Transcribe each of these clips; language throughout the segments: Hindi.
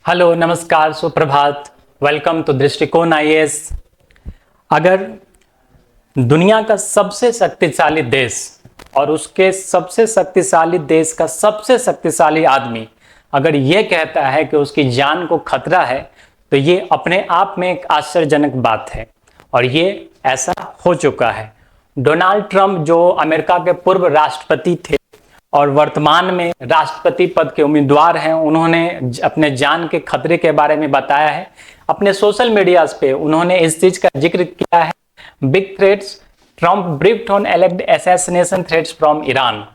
हेलो, नमस्कार, सुप्रभात। वेलकम टू दृष्टिकोण आईएएस। अगर दुनिया का सबसे शक्तिशाली देश और उसके सबसे शक्तिशाली देश का सबसे शक्तिशाली आदमी अगर ये कहता है कि उसकी जान को खतरा है, तो ये अपने आप में एक आश्चर्यजनक बात है और ये ऐसा हो चुका है। डोनाल्ड ट्रंप जो अमेरिका के पूर्व राष्ट्रपति थे और वर्तमान में राष्ट्रपति पद के उम्मीदवार हैं, उन्होंने अपने जान के खतरे के बारे में बताया है। अपने सोशल मीडिया पे उन्होंने इस चीज का जिक्र किया है, big threats, Trump briefed on alleged assassination threats from Iran.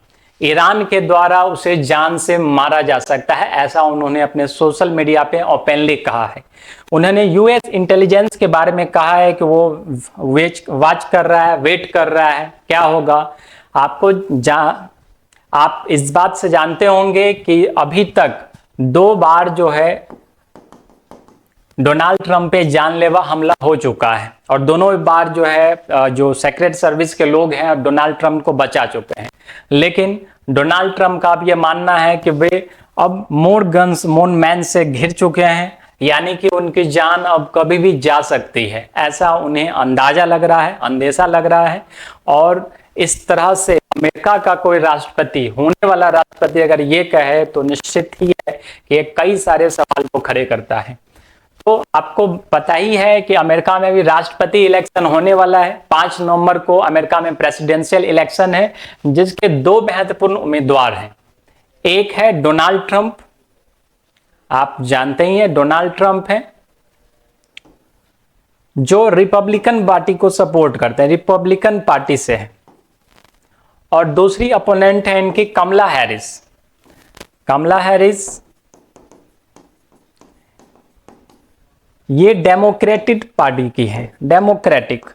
Iran के द्वारा उसे जान से मारा जा सकता है, ऐसा उन्होंने अपने सोशल मीडिया पे ओपनली कहा है। उन्होंने यूएस इंटेलिजेंस के बारे में कहा है कि वो वाच कर रहा है, वेट कर रहा है क्या होगा। आप इस बात से जानते होंगे कि अभी तक 2 बार जो है डोनाल्ड ट्रंप पे जानलेवा हमला हो चुका है और दोनों बार जो है जो सीक्रेट सर्विस के लोग हैं डोनाल्ड ट्रंप को बचा चुके हैं। लेकिन डोनाल्ड ट्रंप का अब यह मानना है कि वे अब मोर गन्स मोर मैन से घिर चुके हैं, यानी कि उनकी जान अब कभी भी जा सकती है, ऐसा उन्हें अंदाजा लग रहा है, अंदेशा लग रहा है। और इस तरह से अमेरिका का कोई राष्ट्रपति, होने वाला राष्ट्रपति अगर ये कहे तो निश्चित ही है कि ये कई सारे सवाल को खड़े करता है। तो आपको पता ही है कि अमेरिका में भी राष्ट्रपति इलेक्शन होने वाला है। 5 नवंबर को अमेरिका में प्रेसिडेंशियल इलेक्शन है, जिसके 2 महत्वपूर्ण उम्मीदवार हैं। एक है डोनाल्ड ट्रंप, आप जानते ही हैं डोनाल्ड ट्रंप है जो रिपब्लिकन पार्टी को सपोर्ट करते हैं, रिपब्लिकन पार्टी से है। और दूसरी अपोनेंट है इनकी कमला हैरिस। कमला हैरिस ये डेमोक्रेटिक पार्टी की है, डेमोक्रेटिक।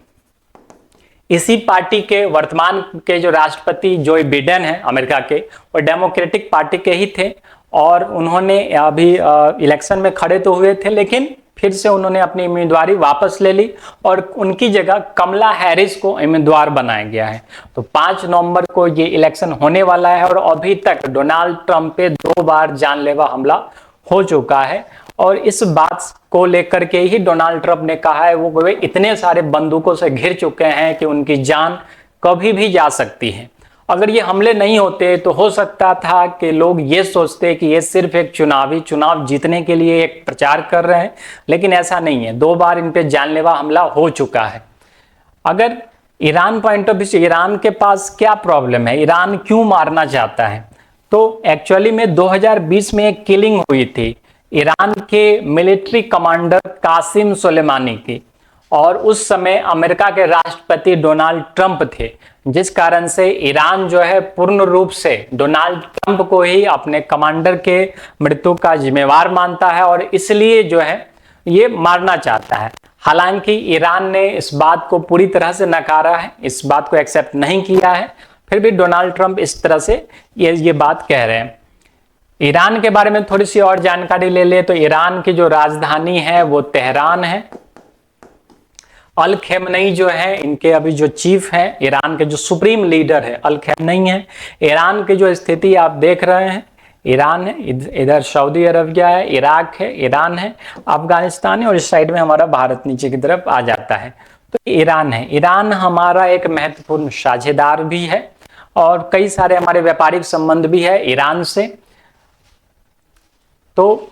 इसी पार्टी के वर्तमान के जो राष्ट्रपति जो बिडेन है अमेरिका के, वो डेमोक्रेटिक पार्टी के ही थे और उन्होंने अभी इलेक्शन में खड़े तो हुए थे, लेकिन फिर से उन्होंने अपनी उम्मीदवारी वापस ले ली और उनकी जगह कमला हैरिस को उम्मीदवार बनाया गया है। तो 5 नवंबर को ये इलेक्शन होने वाला है और अभी तक डोनाल्ड ट्रंप पे 2 बार जानलेवा हमला हो चुका है। और इस बात को लेकर के ही डोनाल्ड ट्रंप ने कहा है वो इतने सारे बंदूकों से घिर चुके हैं कि उनकी जान कभी भी जा सकती है। अगर ये हमले नहीं होते तो हो सकता था कि लोग ये सोचते कि ये सिर्फ एक चुनाव जीतने के लिए एक प्रचार कर रहे हैं, लेकिन ऐसा नहीं है। 2 बार इन पे जानलेवा हमला हो चुका है। अगर ईरान पॉइंट ऑफ व्यू से ईरान के पास क्या प्रॉब्लम है, ईरान क्यों मारना चाहता है, तो एक्चुअली में 2020 में एक किलिंग हुई थी ईरान के मिलिट्री कमांडर कासिम सुलेमानी की, और उस समय अमेरिका के राष्ट्रपति डोनाल्ड ट्रंप थे, जिस कारण से ईरान जो है पूर्ण रूप से डोनाल्ड ट्रंप को ही अपने कमांडर के मृत्यु का जिम्मेवार मानता है और इसलिए जो है ये मारना चाहता है। हालांकि ईरान ने इस बात को पूरी तरह से नकारा है, इस बात को एक्सेप्ट नहीं किया है, फिर भी डोनाल्ड ट्रंप इस तरह से ये बात कह रहे हैं। ईरान के बारे में थोड़ी सी और जानकारी ले ले तो ईरान की जो राजधानी है वो तेहरान है। अल खमेनी जो है इनके अभी जो चीफ हैं, ईरान के जो सुप्रीम लीडर है अल खमेनी है। ईरान की जो स्थिति आप देख रहे हैं, ईरान है, इधर सऊदी अरबिया है, इराक है, ईरान है, अफगानिस्तान है और इस साइड में हमारा भारत नीचे की तरफ आ जाता है। तो ईरान है। ईरान हमारा एक महत्वपूर्ण साझेदार भी है और कई सारे हमारे व्यापारिक संबंध भी है ईरान से। तो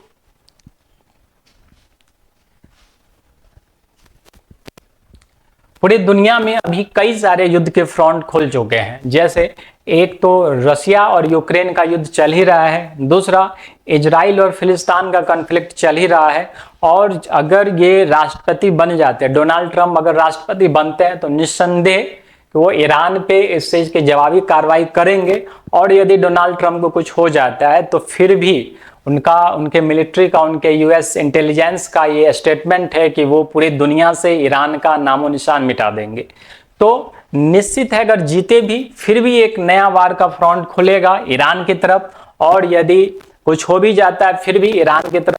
पूरी दुनिया में अभी कई सारे युद्ध के फ्रंट खुल चुके हैं। जैसे एक तो रशिया और यूक्रेन का युद्ध चल ही रहा है, दूसरा इजराइल और फिलिस्तीन का कॉन्फ्लिक्ट चल ही रहा है। और अगर ये राष्ट्रपति बन जाते हैं, डोनाल्ड ट्रंप अगर राष्ट्रपति बनते हैं, तो निस्संदेह कि वो ईरान पे इस चीज की जवाबी कार्रवाई करेंगे। और यदि डोनाल्ड ट्रंप को कुछ हो जाता है तो फिर भी उनके मिलिट्री का, उनके यूएस इंटेलिजेंस का ये स्टेटमेंट है कि वो पूरी दुनिया से ईरान का नामो निशान मिटा देंगे। तो निश्चित है अगर जीते भी फिर भी एक नया वार का फ्रंट खुलेगा ईरान की तरफ, और यदि कुछ हो भी जाता है फिर भी ईरान की तरफ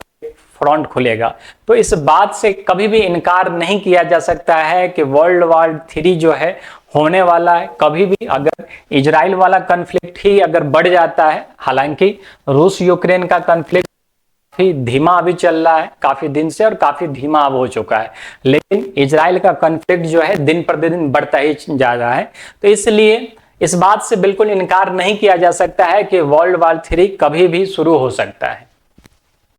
फ्रंट खुलेगा। तो इस बात से कभी भी इनकार नहीं किया जा सकता है कि वर्ल्ड वॉर 3 जो है होने वाला है। कभी भी अगर इजराइल वाला कॉन्फ्लिक्ट ही अगर बढ़ जाता है, हालांकि रूस यूक्रेन का कॉन्फ्लिक्ट काफी धीमा अभी चल रहा है, काफी दिन से, और काफी धीमा अब हो चुका है। लेकिन इजराइल का कॉन्फ्लिक्ट जो है दिन प्रतिदिन बढ़ता ही जा रहा है। तो इसलिए इस बात से बिल्कुल इनकार नहीं किया जा सकता है कि वर्ल्ड वॉर 3 कभी भी शुरू हो सकता है।